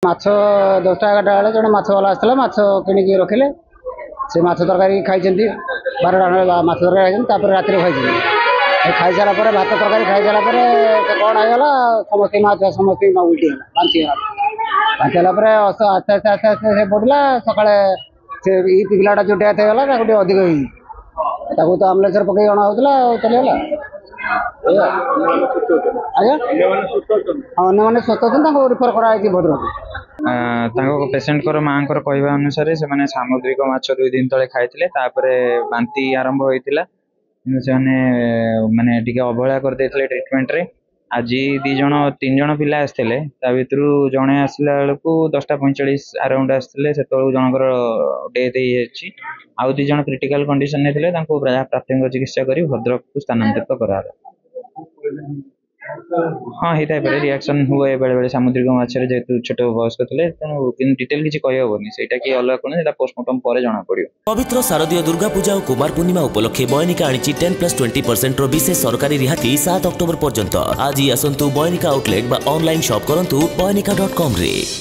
माछ 10टा 11टा बेले जड़े माछ वाला आसला माछ किणिकी रखिले से माछ तरकारी खाई 12टा माछ तरकारी खाई रात खाई सारा भात तरकारी खाई सारा कौन होगा समस्त माछ समस्त उल्टी बांची बांचीला आस्ते आस्ते आस्ते आस्ते बढ़ला सका पिलाटा जो डेथ होगा अधिक हो तो आम्बुलेंस पकड़ अणा होता चलीगला आज्ञा अन्य सुस्थ अच्छा रिफर कराई भद्रक पेसेंट माँ कहवा अनुसार से सामुद्रिक माछ 2 दिन तले खाई बांती आरंभ होता से माने अवहेला करदे ट्रिटमेंट रे आज 3 जन पिला आसते भर जड़े आसला बेलू 10:45 अराउंड आसते से जनकर डेथ हो 2 जन क्रिटिकल कंडीशन प्राथमिक चिकित्सा कर भद्रक को स्थानांतरित करा। हाँ होता है रिएक्शन हुए बेले बेले सामुद्रिक माछरे जेहेतु छोट वयस्क थे तेणु डिटेल किसी कहबनी से अलग कौन पोस्टमार्टम पर जना पड़ो। पवित्र शारदीय दुर्गा पूजा और कुमार पूर्णिमा उपलक्षे बयनिका आनी 10+20% विशेष सरकारी रिहाती 7 अक्टोबर पर्यंत। आज ही आसतु बयनिका आउटलेट बा ऑनलाइन शॉप करंतु बयनिका.com रे।